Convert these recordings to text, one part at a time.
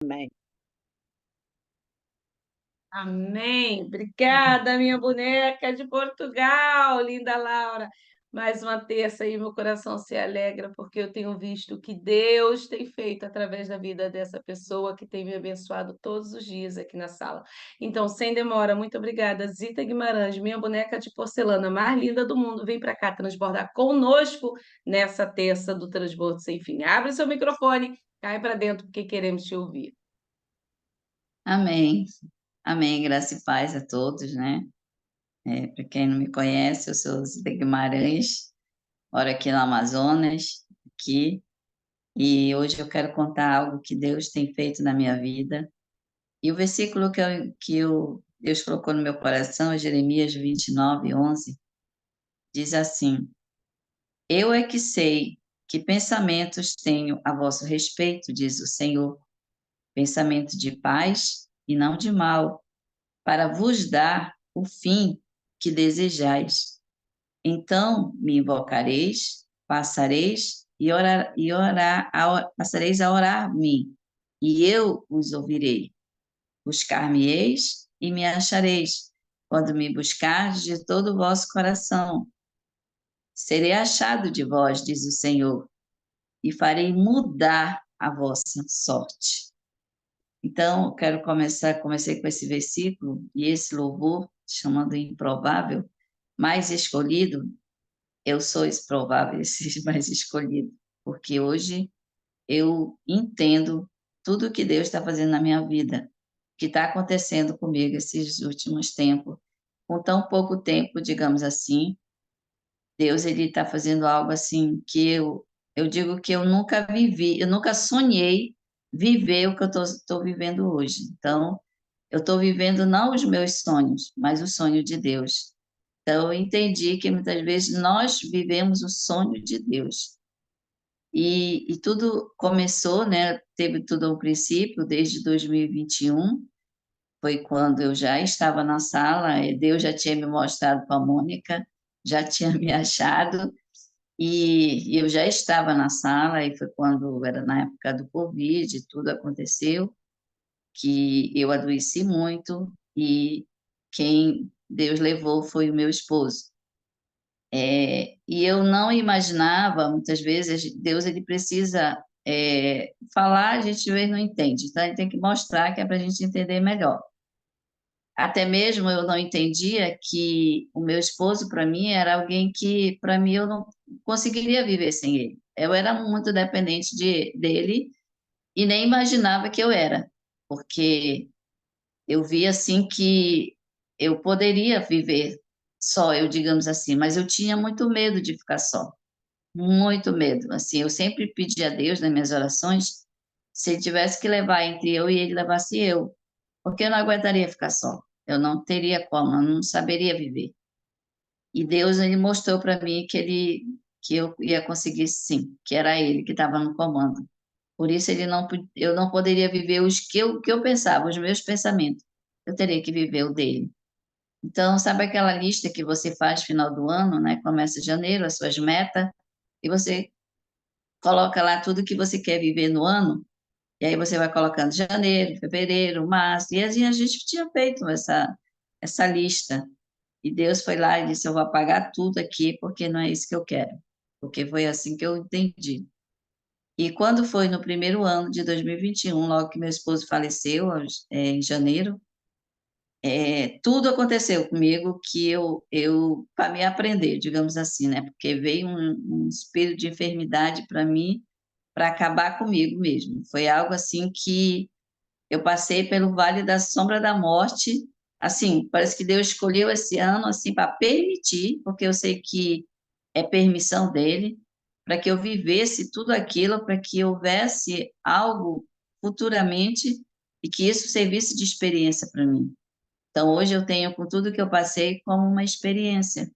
Amém. Amém. Obrigada, minha boneca de Portugal, linda Laura. Mais uma terça aí, meu coração se alegra, porque eu tenho visto o que Deus tem feito através da vida dessa pessoa que tem me abençoado todos os dias aqui na sala. Então, sem demora, muito obrigada. Zita Guimarães, minha boneca de porcelana mais linda do mundo, vem para cá transbordar conosco nessa terça do Transbordo Sem Fim. Abre o seu microfone, cai para dentro, porque queremos te ouvir. Amém. Amém. Graça e paz a todos, né? Para quem não me conhece, eu sou Zita Guimarães, moro aqui no Amazonas, aqui, e hoje eu quero contar algo que Deus tem feito na minha vida. E o versículo Deus colocou no meu coração é Jeremias 29:11, diz assim: Eu é que sei que pensamentos tenho a vosso respeito, diz o Senhor, pensamento de paz e não de mal, para vos dar o fim que desejais. Então me invocareis, passareis a orar-me, e eu os ouvirei. Buscar-me-eis e me achareis, quando me buscardes de todo o vosso coração. Serei achado de vós, diz o Senhor, e farei mudar a vossa sorte. Então, comecei com esse versículo e esse louvor, chamando improvável, mais escolhido. Eu sou esse provável, esse mais escolhido, porque hoje eu entendo tudo que Deus está fazendo na minha vida, o que está acontecendo comigo esses últimos tempos. Com tão pouco tempo, digamos assim, Deus ele está fazendo algo assim que eu digo que eu nunca vivi, eu nunca sonhei viver o que eu estou vivendo hoje. Então, eu estou vivendo não os meus sonhos, mas o sonho de Deus. Então, eu entendi que muitas vezes nós vivemos o sonho de Deus. E tudo começou, né? Teve tudo um princípio, desde 2021, foi quando eu já estava na sala, e Deus já tinha me mostrado para a Mônica, já tinha me achado, e eu já estava na sala, e foi quando era na época do Covid, tudo aconteceu, que eu adoeci muito, e quem Deus levou foi o meu esposo. E eu não imaginava, muitas vezes, Deus ele precisa falar, a gente às vezes não entende, então ele tem que mostrar que é para a gente entender melhor. Até mesmo eu não entendia que o meu esposo, para mim, era alguém que, para mim, eu não conseguiria viver sem ele. Eu era muito dependente dele e nem imaginava que eu era, porque eu via assim que eu poderia viver só, eu digamos assim, mas eu tinha muito medo de ficar só, muito medo. Assim, eu sempre pedi a Deus nas minhas orações, se ele tivesse que levar entre eu e ele levasse eu, porque eu não aguentaria ficar só. Eu não teria como, eu não saberia viver. E Deus ele mostrou para mim que eu ia conseguir sim, que era ele que estava no comando. Por isso eu não poderia viver que eu pensava, os meus pensamentos. Eu teria que viver o dele. Então, sabe aquela lista que você faz final do ano, né? Começa janeiro, as suas metas, e você coloca lá tudo que você quer viver no ano, e aí você vai colocando janeiro, fevereiro, março, e assim a gente tinha feito essa lista. E Deus foi lá e disse: Eu vou apagar tudo aqui, porque não é isso que eu quero. Porque foi assim que eu entendi. E quando foi no primeiro ano de 2021, logo que meu esposo faleceu, em janeiro, tudo aconteceu comigo que para me aprender, digamos assim, né? Porque veio um espírito de enfermidade para mim, para acabar comigo mesmo. Foi algo assim que eu passei pelo vale da sombra da morte. Assim, parece que Deus escolheu esse ano assim para permitir, porque eu sei que é permissão dele, para que eu vivesse tudo aquilo, para que houvesse algo futuramente e que isso servisse de experiência para mim. Então, hoje eu tenho com tudo que eu passei como uma experiência.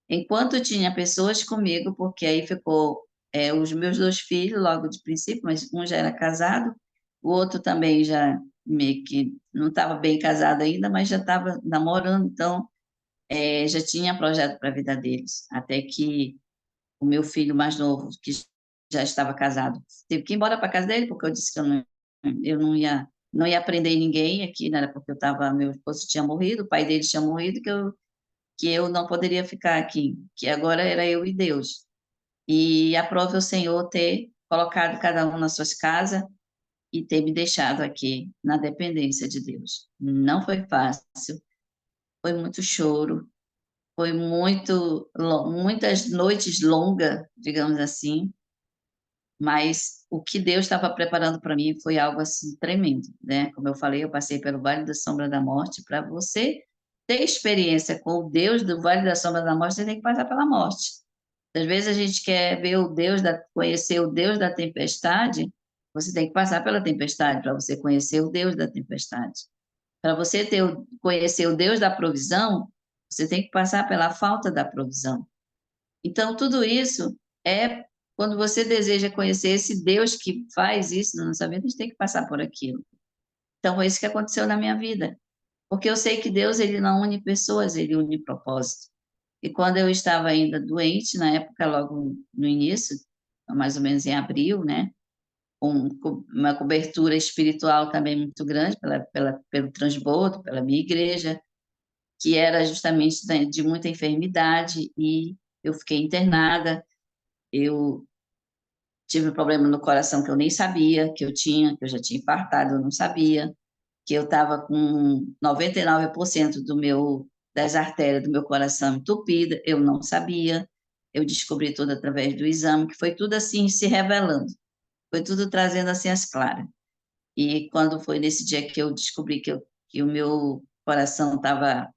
Enquanto tinha pessoas comigo, porque aí ficou os meus dois filhos logo de princípio, mas um já era casado, o outro também já meio que não estava bem casado ainda, mas já estava namorando, então já tinha projeto para a vida deles. Até que o meu filho mais novo, que já estava casado, teve que ir embora para casa dele, porque eu disse que eu não eu não ia prender ninguém aqui, né, porque meu esposo tinha morrido, o pai dele tinha morrido, que eu não poderia ficar aqui, que agora era eu e Deus. E aprove o Senhor ter colocado cada um nas suas casas e ter me deixado aqui na dependência de Deus. Não foi fácil, foi muito choro, foi muitas noites longas, digamos assim, mas o que Deus estava preparando para mim foi algo assim tremendo, né? Como eu falei, eu passei pelo Vale da Sombra da Morte. Para você ter experiência com o Deus do Vale da Sombra da Morte, você tem que passar pela morte. Às vezes a gente quer ver conhecer o Deus da tempestade, você tem que passar pela tempestade para você conhecer o Deus da tempestade. Para você conhecer o Deus da provisão, você tem que passar pela falta da provisão. Então, tudo isso é quando você deseja conhecer esse Deus que faz isso na nossa vida, a gente tem que passar por aquilo. Então, foi isso que aconteceu na minha vida. Porque eu sei que Deus, ele não une pessoas, ele une propósito. E quando eu estava ainda doente, na época, logo no início, mais ou menos em abril, né? Uma cobertura espiritual também muito grande pelo transbordo, pela minha igreja, que era justamente de muita enfermidade, e eu fiquei internada. Eu tive um problema no coração que eu nem sabia que eu tinha, que eu já tinha infartado, eu não sabia, que eu estava com 99% das artérias do meu coração entupida, eu não sabia. Eu descobri tudo através do exame, que foi tudo assim se revelando, foi tudo trazendo assim as claras. E quando foi nesse dia que eu descobri que o meu coração estava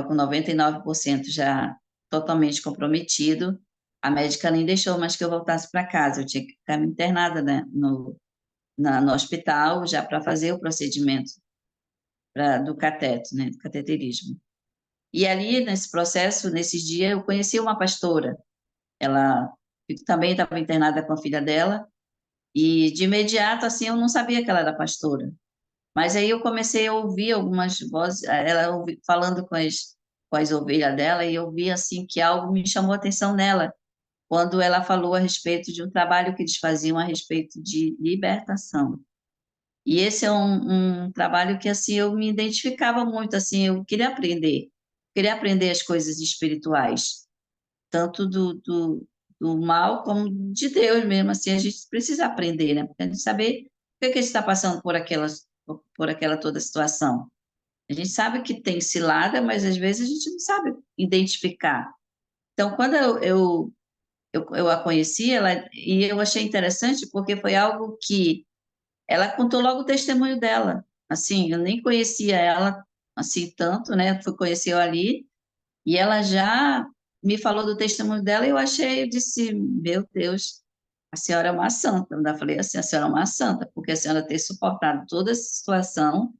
com 99% já totalmente comprometido, a médica nem deixou mais que eu voltasse para casa. Eu tinha que ficar internada, né, no hospital já para fazer o procedimento do cateto, né, do cateterismo. E ali, nesse processo, nesses dias, eu conheci uma pastora. Ela também estava internada com a filha dela, e de imediato, assim, eu não sabia que ela era pastora. Mas aí eu comecei a ouvir algumas vozes, falando com as ovelhas dela, e eu vi assim que algo me chamou a atenção nela, quando ela falou a respeito de um trabalho que eles faziam a respeito de libertação. E esse é um trabalho que assim eu me identificava muito, assim, eu queria aprender as coisas espirituais, tanto do mal como de Deus mesmo, assim, a gente precisa aprender, né? Para saber o que é que a gente está passando por aquela toda situação. A gente sabe que tem cilada, mas às vezes a gente não sabe identificar. Então, quando eu a conheci, e eu achei interessante porque foi algo que ela contou logo o testemunho dela. Assim, eu nem conhecia ela assim tanto, né? Fui conhecer eu ali, e ela já me falou do testemunho dela, e eu disse, meu Deus, a senhora é uma santa. Eu ainda falei assim, a senhora é uma santa, porque a senhora tem suportado toda essa situação.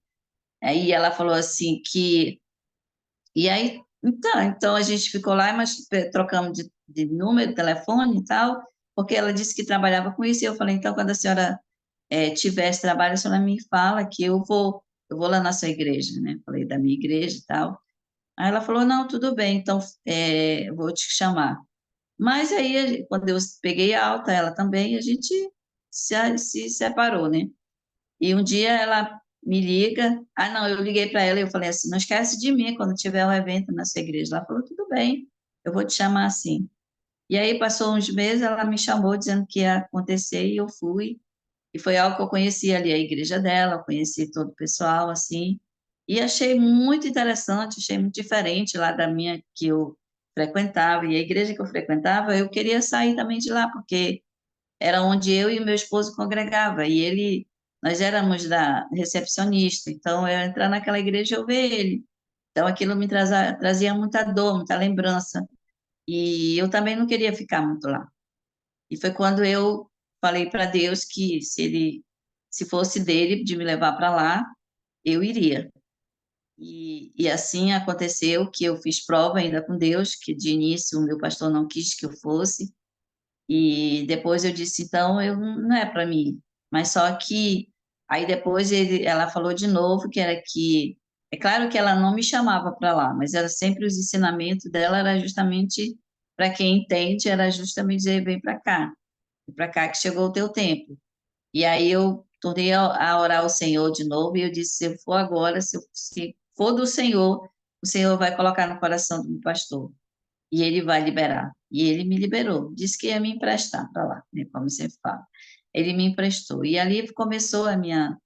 Aí ela falou assim que... E aí, então a gente ficou lá, mas trocamos de número, telefone e tal, porque ela disse que trabalhava com isso, e eu falei, então, quando a senhora tiver esse trabalho, a senhora me fala que eu vou lá na sua igreja, né? Falei da minha igreja e tal. Aí ela falou, não, tudo bem, então eu vou te chamar. Mas aí, quando eu peguei alta, ela também, a gente se separou, né? E um dia ela me liga, não, eu liguei para ela e eu falei assim, não esquece de mim quando tiver um evento na sua igreja. Ela falou, tudo bem, eu vou te chamar assim. E aí passou uns meses, ela me chamou dizendo que ia acontecer, e eu fui. E foi algo que eu conheci ali, a igreja dela, eu conheci todo o pessoal, assim, e achei muito interessante, achei muito diferente lá da minha que eu frequentava. E a igreja que eu frequentava, eu queria sair também de lá, porque era onde eu e meu esposo congregava, e nós éramos da recepcionista, então eu ia entrar naquela igreja e eu ver ele. Então aquilo me trazia muita dor, muita lembrança, e eu também não queria ficar muito lá. E foi quando eu falei para Deus que se fosse dele de me levar para lá, eu iria. E assim aconteceu, que eu fiz prova ainda com Deus, que de início o meu pastor não quis que eu fosse, e depois eu disse, então, não é para mim. Mas só que aí depois ela falou de novo é claro que ela não me chamava para lá, mas era sempre os ensinamentos dela, era justamente para quem entende, era justamente dizer, vem para cá que chegou o teu tempo. E aí eu tornei a orar ao Senhor de novo, e eu disse, se eu for agora, se for do Senhor, o Senhor vai colocar no coração do pastor, e ele vai liberar. E ele me liberou, disse que ia me emprestar para lá, né, como você fala. Ele me emprestou, e ali começou a minha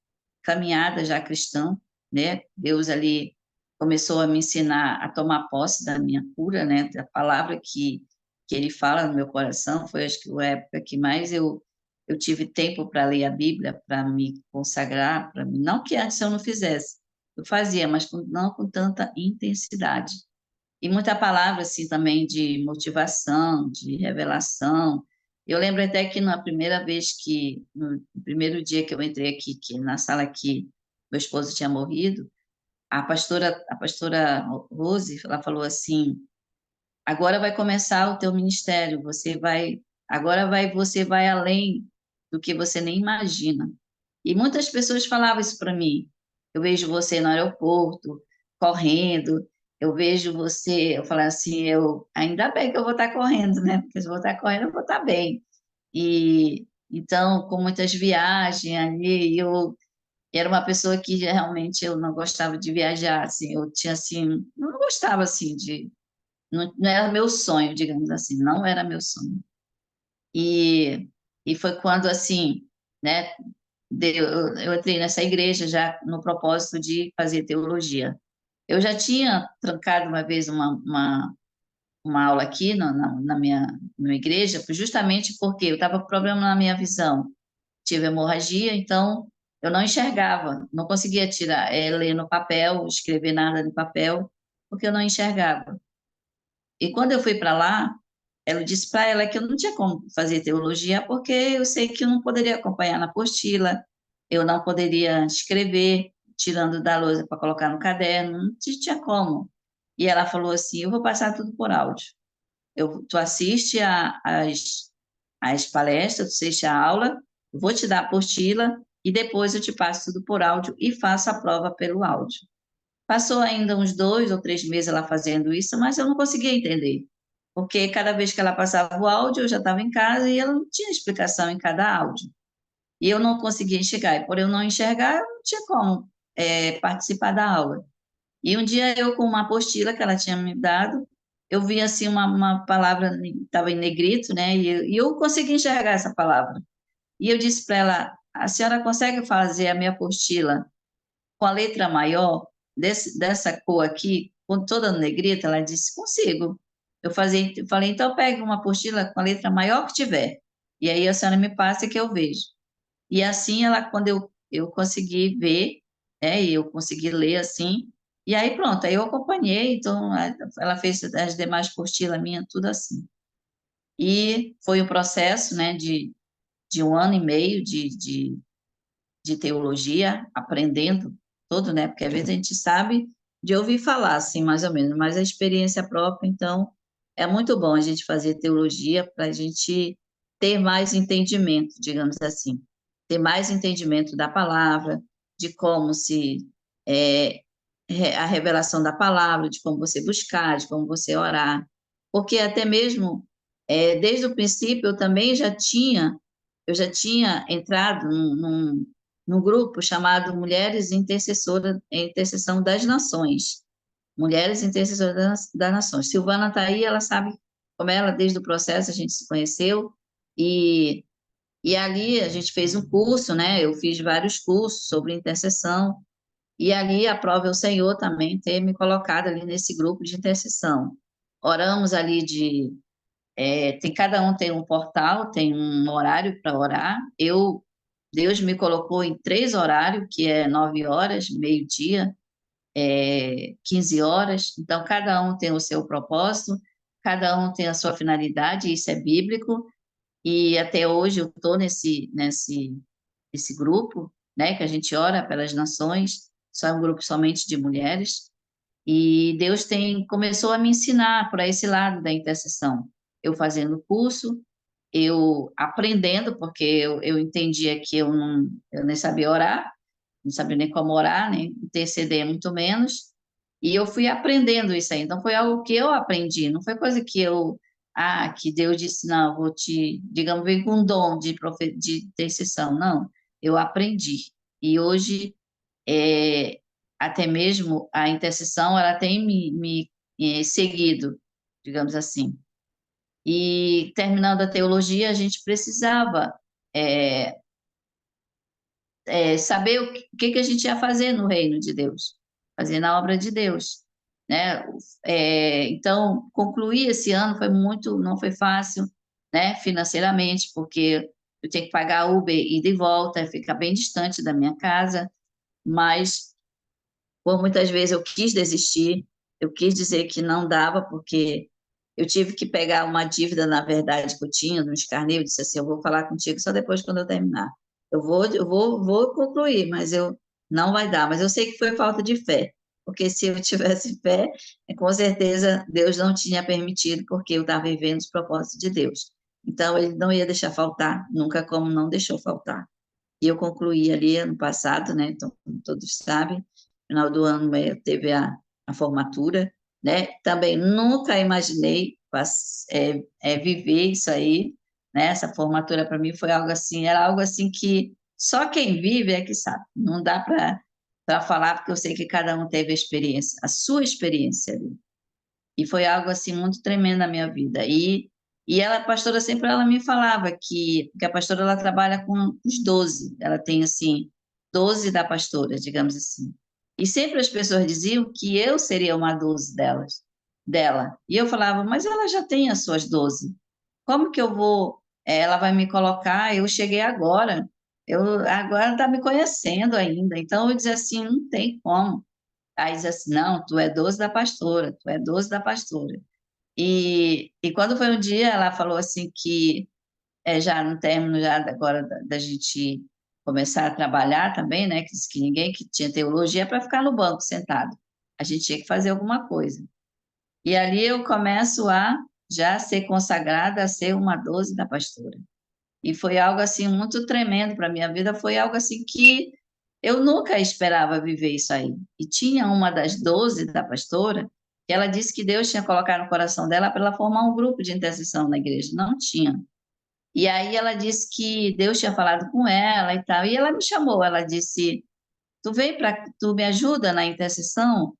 caminhada já cristã, né? Deus ali começou a me ensinar a tomar posse da minha cura, né? Da palavra que ele fala no meu coração. Foi, acho que, a época que mais eu tive tempo para ler a Bíblia, para me consagrar, para mim. Não que antes eu não fizesse, eu fazia, mas não com tanta intensidade. E muita palavra, assim, também de motivação, de revelação. Eu lembro até que na primeira vez no primeiro dia que eu entrei aqui, que na sala que meu esposo tinha morrido, a pastora Rose, ela falou assim, agora vai começar o teu ministério, você vai além do que você nem imagina. E muitas pessoas falavam isso para mim. Eu vejo você no aeroporto, correndo, eu vejo você, eu falo assim, ainda bem que eu vou estar correndo, né? Porque se eu vou estar correndo, eu vou estar bem. E então, com muitas viagens ali, eu era uma pessoa que realmente eu não gostava de viajar, assim, eu tinha assim, não gostava assim não era meu sonho, digamos assim, não era meu sonho. E, e foi quando, assim, né, eu entrei nessa igreja já no propósito de fazer teologia. Eu já tinha trancado uma vez uma aula aqui na minha igreja, justamente porque eu estava com problema na minha visão. Tive hemorragia, então eu não enxergava, não conseguia ler no papel, escrever nada no papel, porque eu não enxergava. E quando eu fui para lá, ela disse para ela que eu não tinha como fazer teologia, porque eu sei que eu não poderia acompanhar na apostila, eu não poderia escrever, tirando da lousa para colocar no caderno, não tinha como. E ela falou assim: eu vou passar tudo por áudio. Tu assiste as palestras, tu assiste a aula, eu vou te dar a apostila e depois eu te passo tudo por áudio e faço a prova pelo áudio. Passou ainda uns 2 ou 3 meses ela fazendo isso, mas eu não conseguia entender, porque cada vez que ela passava o áudio, eu já estava em casa e ela não tinha explicação em cada áudio. E eu não conseguia enxergar, e por eu não enxergar, eu não tinha como participar da aula. E um dia eu, com uma apostila que ela tinha me dado, eu vi assim uma palavra, estava em negrito, né? E eu consegui enxergar essa palavra. E eu disse para ela: a senhora consegue fazer a minha apostila com a letra maior, dessa cor aqui, com toda negrita? Ela disse, consigo. Eu falei, então pegue uma apostila com a letra maior que tiver. E aí a senhora me passa que eu vejo. E assim, quando eu consegui ver, e eu consegui ler assim, e aí pronto, aí eu acompanhei, então ela fez as demais apostilas minhas, tudo assim. E foi um processo, né, de 1 ano e meio de teologia, aprendendo todo, né? Porque às vezes a gente sabe de ouvir falar, assim, mais ou menos, mas a experiência própria, então, é muito bom a gente fazer teologia para a gente ter mais entendimento, digamos assim, ter mais entendimento da palavra, de como é, a revelação da palavra, de como você buscar, de como você orar, porque até mesmo desde o princípio eu já tinha entrado num grupo chamado Mulheres Intercessoras, Intercessão das Nações. Mulheres Intercessoras das Nações. Silvana está aí, ela sabe como ela, desde o processo, a gente se conheceu, e, e ali a gente fez um curso, né? Eu fiz vários cursos sobre intercessão, e ali aprove o Senhor também ter me colocado ali nesse grupo de intercessão. Oramos ali cada um tem um portal, tem um horário para orar. Deus me colocou em 3 horários, que é 9 horas, meio-dia, 15 horas. Então, cada um tem o seu propósito, cada um tem a sua finalidade, isso é bíblico. E até hoje eu estou nesse grupo, né, que a gente ora pelas nações, só é um grupo somente de mulheres. E Deus começou a me ensinar por esse lado da intercessão. Eu fazendo curso, eu aprendendo, porque eu entendia que eu nem sabia orar, não sabia nem como orar, nem interceder, muito menos. E eu fui aprendendo isso aí. Então, foi algo que eu aprendi, não foi coisa que Deus disse, não, vou te, digamos, vem com um dom de intercessão, não. eu aprendi. E hoje, é, até mesmo a intercessão, ela tem me seguido, digamos assim. E terminando a teologia, a gente precisava é, saber o que a gente ia fazer no reino de Deus, fazer na obra de Deus, né? Então, concluir esse ano foi muito, não foi fácil, né, financeiramente, porque eu tinha que pagar Uber ida e volta, fica bem distante da minha casa, mas por muitas vezes eu quis desistir, eu quis dizer que não dava, porque eu tive que pegar uma dívida, na verdade, que eu tinha nos carnês, eu disse assim, eu vou falar contigo só depois quando eu terminar. Vou concluir, mas eu não vai dar. Mas eu sei que foi falta de fé, porque se eu tivesse fé, com certeza Deus não tinha permitido, porque eu estava vivendo os propósitos de Deus. Então, ele não ia deixar faltar, nunca como não deixou faltar. E eu concluí ali ano passado, né? Então, como todos sabem, no final do ano teve a formatura, né? Também nunca imaginei viver isso aí, né? Essa formatura para mim foi algo assim, era algo assim que só quem vive é que sabe. Não dá para falar, porque eu sei que cada um teve a experiência, a sua experiência ali. E foi algo assim muito tremendo na minha vida. E ela, a pastora, sempre ela me falava que a pastora ela trabalha com os 12, ela tem assim 12 da pastora, digamos assim. E sempre as pessoas diziam que eu seria uma 12 dela. E eu falava, mas ela já tem as suas 12. Como que eu vou, ela vai me colocar, eu cheguei agora. Agora está me conhecendo ainda. Então eu dizia assim, não tem como. Aí diz assim, não, tu é 12 da pastora, tu é 12 da pastora. E quando foi um dia, ela falou assim que, já no término já agora da gente começar a trabalhar também, né, que disse que ninguém que tinha teologia é para ficar no banco sentado. A gente tinha que fazer alguma coisa. E ali eu começo a já ser consagrada a ser uma 12 da pastora. E foi algo assim muito tremendo para a minha vida, foi algo assim que eu nunca esperava viver isso aí. E tinha uma das 12 da pastora, que ela disse que Deus tinha colocado no coração dela para ela formar um grupo de intercessão na igreja. Não tinha. E aí ela disse que Deus tinha falado com ela e tal. E ela me chamou, ela disse: tu me ajuda na intercessão,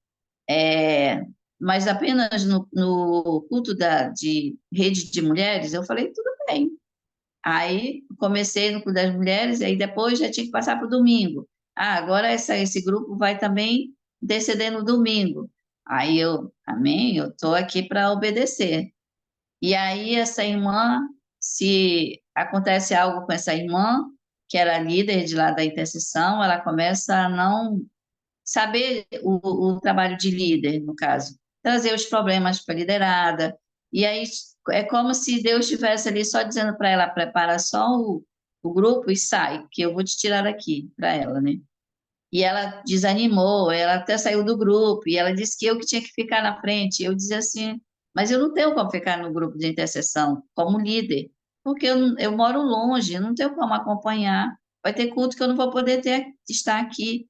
é, mas apenas no culto de rede de mulheres? Eu falei: tudo bem. Aí comecei no Clube das Mulheres, e aí depois já tinha que passar para o domingo. Ah, agora esse grupo vai também interceder no domingo. Aí eu, amém, eu estou aqui para obedecer. E aí essa irmã, se acontece algo com essa irmã, que era líder de lá da intercessão, ela começa a não saber o trabalho de líder, no caso, trazer os problemas para a liderada, e aí é como se Deus estivesse ali só dizendo para ela, prepara só o grupo e sai, que eu vou te tirar daqui, para ela, né? E ela desanimou, ela até saiu do grupo, e ela disse que eu que tinha que ficar na frente. Eu dizia assim, mas eu não tenho como ficar no grupo de intercessão como líder, porque eu moro longe, eu não tenho como acompanhar. Vai ter culto que eu não vou poder estar aqui.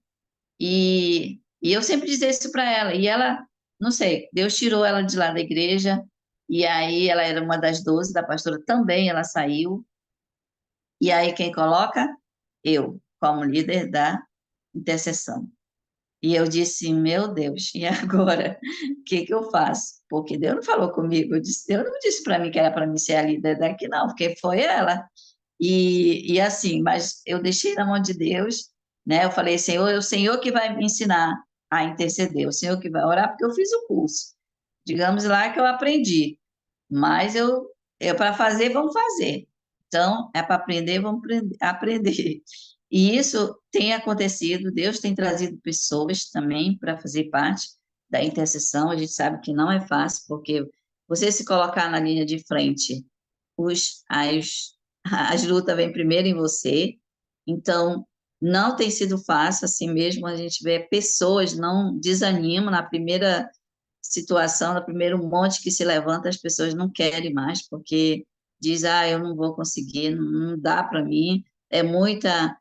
E eu sempre dizia isso para ela, e ela, não sei, Deus tirou ela de lá da igreja, e aí ela era uma das 12 da pastora também, ela saiu, e aí quem coloca? Eu, como líder da intercessão. E eu disse, meu Deus, e agora? O que que eu faço? Porque Deus não falou comigo, Deus não disse para mim que era para mim ser a líder daqui, não, porque foi ela. E assim, mas eu deixei na mão de Deus, né? Eu falei, Senhor, é o Senhor que vai me ensinar a interceder, o Senhor que vai orar, porque eu fiz o curso. Digamos lá que eu aprendi, mas eu para fazer, vamos fazer. Então, é para aprender, vamos aprender. E isso tem acontecido, Deus tem trazido pessoas também para fazer parte da intercessão. A gente sabe que não é fácil, porque você se colocar na linha de frente, as lutas vêm primeiro em você, então não tem sido fácil, assim mesmo a gente vê pessoas não desanimam na primeira situação, no primeiro monte que se levanta, as pessoas não querem mais, porque diz, eu não vou conseguir, não dá para mim, é muita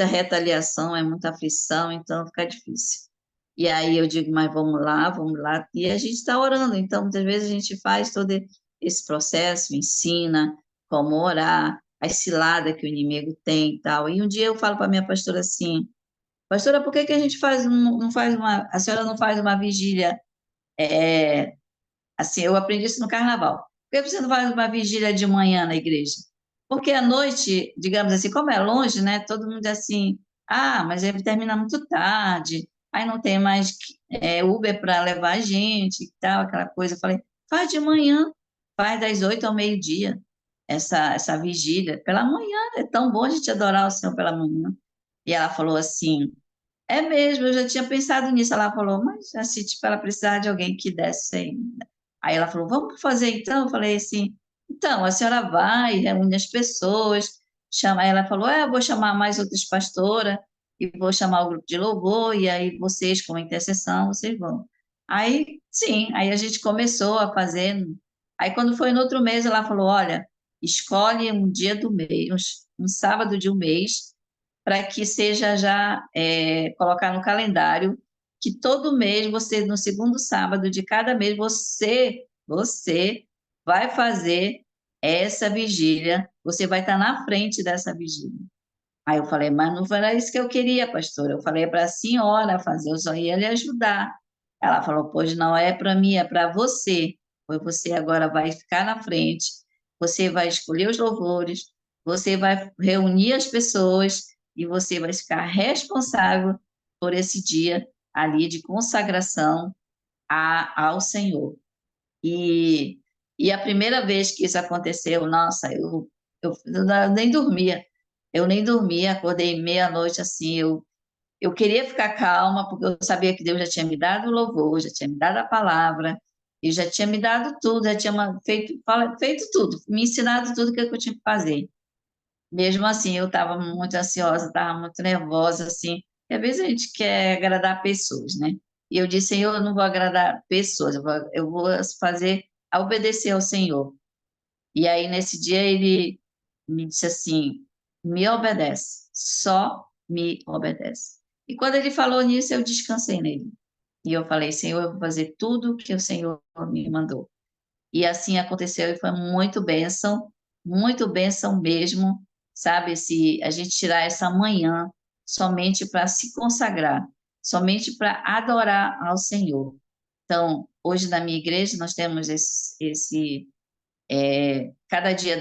retaliação, é muita aflição, então fica difícil. E aí eu digo, mas vamos lá, e a gente está orando, então muitas vezes a gente faz todo esse processo, ensina como orar, as ciladas que o inimigo tem e tal. E um dia eu falo para minha pastora assim, pastora, por que que a gente não faz a senhora não faz uma vigília, assim, eu aprendi isso no carnaval. Por que você não faz uma vigília de manhã na igreja? Porque à noite, digamos assim, como é longe, né? Todo mundo diz assim, ah, mas ele termina muito tarde, aí não tem mais Uber para levar a gente e tal, aquela coisa. Eu falei, faz de manhã, faz das 8 ao meio-dia, essa vigília. Pela manhã, é tão bom a gente adorar o Senhor pela manhã. E ela falou assim, é mesmo, eu já tinha pensado nisso. Ela falou, mas assim, tipo, ela precisava de alguém que desse aí. Aí ela falou, vamos fazer então? Eu falei assim, então, a senhora vai, reúne as pessoas, chama. Aí ela falou, eu vou chamar mais outras pastoras e vou chamar o grupo de louvor, e aí vocês, com a intercessão, vocês vão. Aí, sim, aí a gente começou a fazer. Aí, quando foi no outro mês, ela falou, olha, escolhe um dia do mês, um sábado de um mês, para que seja já colocar no calendário que todo mês você, no segundo sábado de cada mês, você vai fazer essa vigília, você vai estar na frente dessa vigília. Aí eu falei, mas não era isso que eu queria, pastora. Eu falei para a senhora fazer, eu só ia lhe ajudar. Ela falou, pois não é para mim, é para você. Pois você agora vai ficar na frente, você vai escolher os louvores, você vai reunir as pessoas e você vai ficar responsável por esse dia ali de consagração ao Senhor. E, e a primeira vez que isso aconteceu, nossa, eu nem dormia. Eu nem dormia, acordei meia-noite assim, eu queria ficar calma, porque eu sabia que Deus já tinha me dado o louvor, já tinha me dado a palavra, e já tinha me dado tudo, já tinha feito tudo, me ensinado tudo que eu tinha que fazer. Mesmo assim, eu estava muito ansiosa, estava muito nervosa, assim, e às vezes a gente quer agradar pessoas, né? E eu disse, Senhor, eu não vou agradar pessoas, eu vou fazer, obedecer ao Senhor. E aí, nesse dia, ele me disse assim: me obedece, só me obedece. E quando ele falou nisso, eu descansei nele. E eu falei: Senhor, eu vou fazer tudo que o Senhor me mandou. E assim aconteceu, e foi muito bênção mesmo, sabe? Se a gente tirar essa manhã somente para se consagrar, somente para adorar ao Senhor. Então, hoje na minha igreja, nós temos cada dia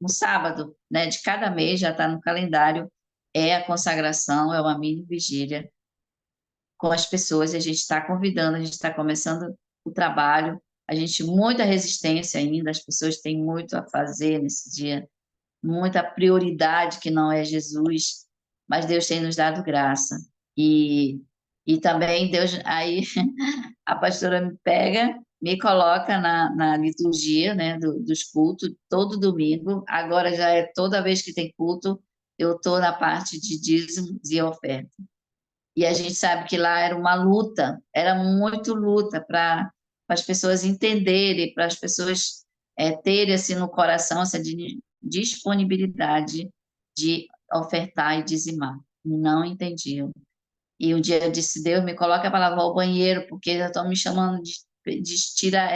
um sábado, né, de cada mês já está no calendário, é a consagração, é uma mini vigília com as pessoas, e a gente está convidando, a gente está começando o trabalho, a gente, muita resistência ainda, as pessoas têm muito a fazer nesse dia, muita prioridade que não é Jesus, mas Deus tem nos dado graça, e, e também Deus, aí a pastora me pega, me coloca na liturgia, né, dos cultos, todo domingo. Agora já é toda vez que tem culto, eu estou na parte de dízimos e oferta. E a gente sabe que lá era uma luta, era muito luta para as pessoas entenderem, para as pessoas terem assim no coração essa disponibilidade de ofertar e dizimar. Não entendiam. E um dia eu disse, Deus, me coloca para lavar o banheiro, porque já estão me chamando de tira,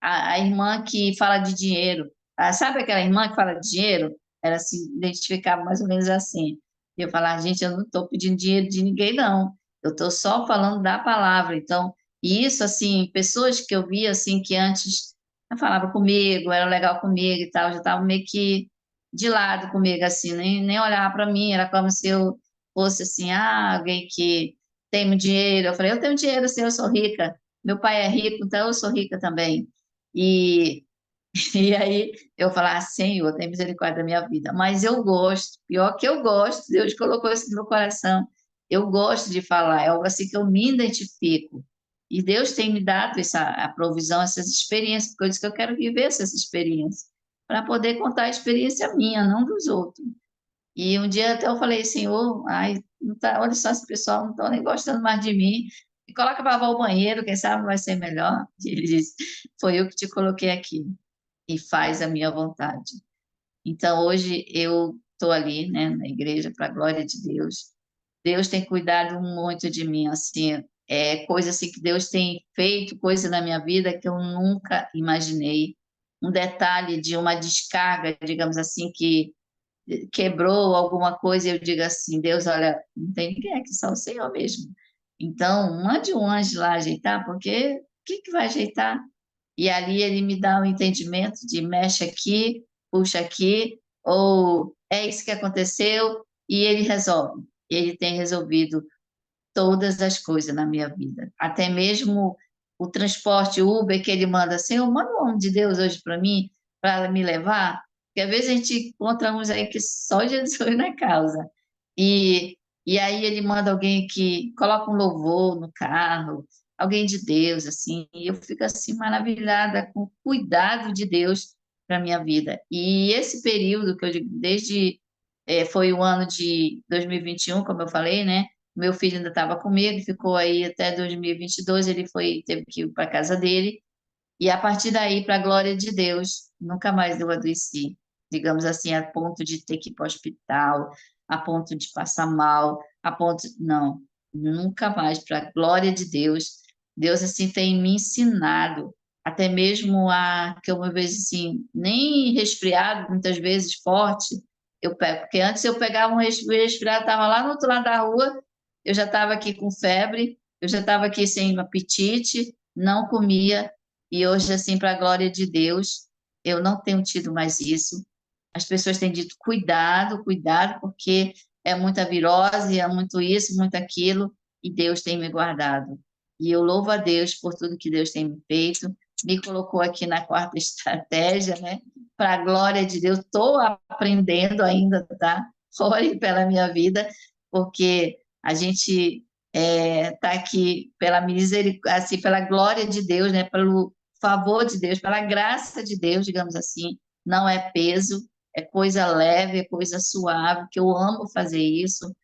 a irmã que fala de dinheiro. Ah, sabe aquela irmã que fala de dinheiro? Ela se identificava mais ou menos assim. E eu falava, gente, eu não estou pedindo dinheiro de ninguém, não. Eu estou só falando da palavra. Então, e isso, assim, pessoas que eu via, assim, que antes falavam comigo, eram legal comigo e tal, já estavam meio que de lado comigo, assim, nem olhava para mim, era como se eu fosse assim, alguém que tem muito dinheiro. Eu falei, eu tenho dinheiro, sim, eu sou rica. Meu pai é rico, então eu sou rica também. E, e aí eu falei, Senhor, tem misericórdia da minha vida. Mas eu gosto, pior que eu gosto, Deus colocou isso no meu coração. Eu gosto de falar, é algo assim que eu me identifico. E Deus tem me dado a provisão, essas experiências, porque eu disse que eu quero viver essas experiências, para poder contar a experiência minha, não dos outros. E um dia até eu falei, Senhor, ai, não tá, olha só, esse pessoal não está nem gostando mais de mim. Me coloca para lavar o banheiro, quem sabe vai ser melhor. E ele disse, foi eu que te coloquei aqui e faz a minha vontade. Então, hoje eu estou ali, né, na igreja, para a glória de Deus. Deus tem cuidado muito de mim, assim, coisa assim que Deus tem feito, coisa na minha vida que eu nunca imaginei. um detalhe de uma descarga, digamos assim, que quebrou alguma coisa, eu digo assim, Deus, olha, não tem ninguém aqui, só o Senhor mesmo. Então, mande um anjo lá ajeitar, porque o que que vai ajeitar? E ali ele me dá o entendimento de mexe aqui, puxa aqui, ou é isso que aconteceu, e ele resolve. Ele tem resolvido todas as coisas na minha vida. Até mesmo o transporte Uber que ele manda, Senhor, manda um homem de Deus hoje para mim, para me levar. Porque às vezes a gente encontra uns aí que só Jesus na causa. E, e aí ele manda alguém que coloca um louvor no carro, alguém de Deus, assim, e eu fico assim maravilhada com o cuidado de Deus para minha vida. E esse período que eu digo, foi o ano de 2021, como eu falei, né? Meu filho ainda estava comigo, ficou aí até 2022, ele teve que ir para a casa dele, e a partir daí, para a glória de Deus, nunca mais eu adoeci, digamos assim, a ponto de ter que ir para o hospital, a ponto de passar mal, a ponto, não, nunca mais, para a glória de Deus. Deus, assim, tem me ensinado, até mesmo que eu, uma vez, assim, nem resfriado, muitas vezes forte, eu pego, porque antes eu pegava um resfriado, estava lá no outro lado da rua, eu já estava aqui com febre, eu já estava aqui sem apetite, não comia, e hoje, assim, para a glória de Deus, eu não tenho tido mais isso. As pessoas têm dito cuidado, cuidado, porque é muita virose, é muito isso, muito aquilo, e Deus tem me guardado. E eu louvo a Deus por tudo que Deus tem me feito, me colocou aqui na quarta estratégia, né? Para a glória de Deus, estou aprendendo ainda, tá? Ore pela minha vida, porque a gente está aqui pela misericórdia, assim, pela glória de Deus, né? Pelo favor de Deus, pela graça de Deus, digamos assim, não é peso, é coisa leve, é coisa suave, que eu amo fazer isso,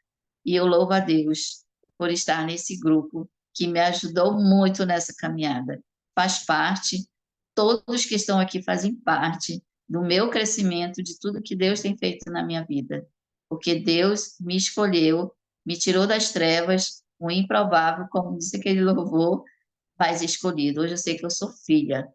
e eu louvo a Deus por estar nesse grupo que me ajudou muito nessa caminhada. Faz parte, todos que estão aqui fazem parte do meu crescimento, de tudo que Deus tem feito na minha vida, porque Deus me escolheu, me tirou das trevas, o improvável, como disse aquele louvor, faz escolhido. Hoje eu sei que eu sou filha.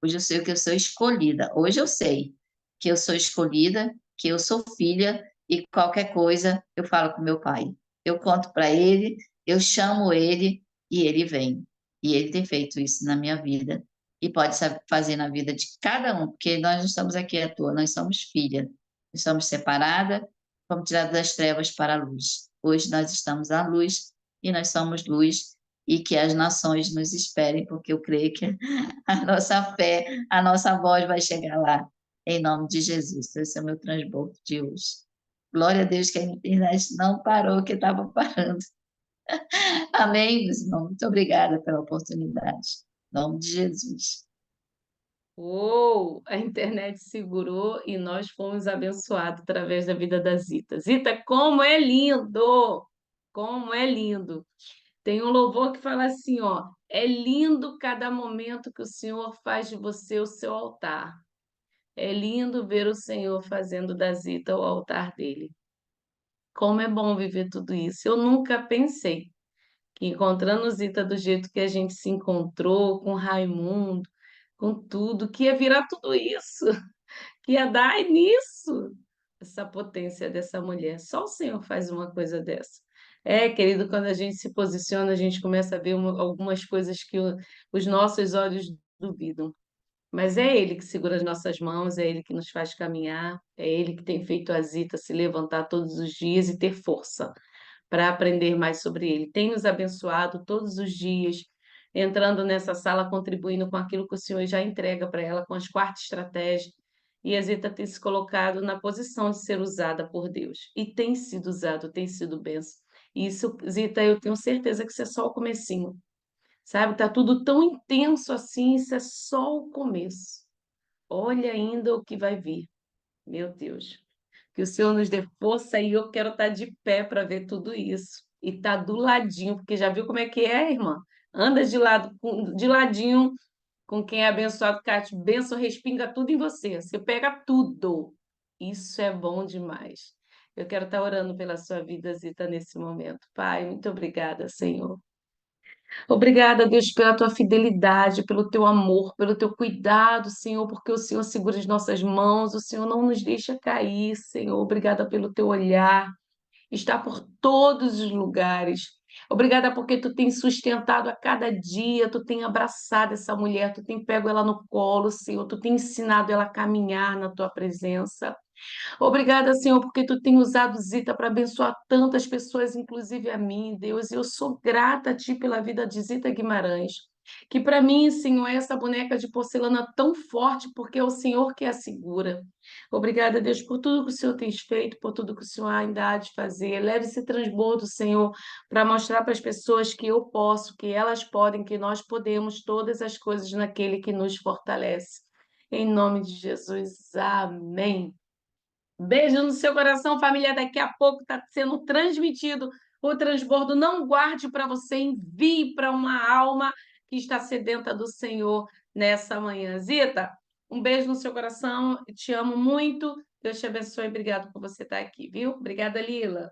Hoje eu sei que eu sou escolhida. Hoje eu sei que eu sou escolhida, que eu sou filha e qualquer coisa eu falo com meu pai. Eu conto para ele, eu chamo ele e ele vem. E ele tem feito isso na minha vida e pode fazer na vida de cada um, porque nós não estamos aqui à toa, nós somos filha. Estamos separadas, fomos tiradas das trevas para a luz. Hoje nós estamos à luz e nós somos luz e que as nações nos esperem, porque eu creio que a nossa fé, a nossa voz vai chegar lá, em nome de Jesus. Esse é o meu transbordo de hoje. Glória a Deus que a internet não parou, que estava parando. Amém, meus irmãos. Muito obrigada pela oportunidade. Em nome de Jesus. A internet segurou e nós fomos abençoados através da vida da Zita. Zita, como é lindo! Como é lindo! Tem um louvor que fala assim, ó, é lindo cada momento que o Senhor faz de você o seu altar. É lindo ver o Senhor fazendo da Zita o altar dele. Como é bom viver tudo isso. Eu nunca pensei que encontrando Zita do jeito que a gente se encontrou, com Raimundo, com tudo, que ia virar tudo isso, que ia dar nisso, essa potência dessa mulher. Só o Senhor faz uma coisa dessa. É, querido, quando a gente se posiciona, a gente começa a ver algumas coisas que os nossos olhos duvidam. Mas é Ele que segura as nossas mãos, é Ele que nos faz caminhar, é Ele que tem feito a Zita se levantar todos os dias e ter força para aprender mais sobre Ele. Tem nos abençoado todos os dias, entrando nessa sala, contribuindo com aquilo que o Senhor já entrega para ela, com as quartas estratégias. E a Zita tem se colocado na posição de ser usada por Deus. E tem sido usado, tem sido benção. E isso, Zita, eu tenho certeza que isso é só o comecinho. Sabe? Tá tudo tão intenso assim, isso é só o começo. Olha ainda o que vai vir. Meu Deus. Que o Senhor nos dê força e eu quero estar de pé para ver tudo isso. E estar do ladinho, porque já viu como é que é, irmã? Anda de lado, de ladinho com quem é abençoado, que a bênção respinga tudo em você. Você pega tudo. Isso é bom demais. Eu quero estar orando pela sua vida, Zita, nesse momento. Pai, muito obrigada, Senhor. Obrigada, Deus, pela tua fidelidade, pelo teu amor, pelo teu cuidado, Senhor, porque o Senhor segura as nossas mãos, o Senhor não nos deixa cair, Senhor. Obrigada pelo teu olhar, está por todos os lugares. Obrigada porque tu tens sustentado a cada dia, tu tens abraçado essa mulher, tu tens pego ela no colo, Senhor, tu tens ensinado ela a caminhar na tua presença. Obrigada, Senhor, porque tu tem usado Zita para abençoar tantas pessoas, inclusive a mim, Deus. E eu sou grata a ti pela vida de Zita Guimarães. Que para mim, Senhor, é essa boneca de porcelana tão forte, porque é o Senhor que a segura. Obrigada, Deus, por tudo que o Senhor tem feito, por tudo que o Senhor ainda há de fazer. Leve esse transbordo, Senhor, para mostrar para as pessoas que eu posso, que elas podem, que nós podemos todas as coisas naquele que nos fortalece. Em nome de Jesus, amém. Beijo no seu coração, família. Daqui a pouco está sendo transmitido o transbordo. Não guarde para você, envie para uma alma que está sedenta do Senhor nessa manhã. Zita, um beijo no seu coração. Te amo muito. Deus te abençoe. Obrigado por você estar aqui, viu? Obrigada, Lila.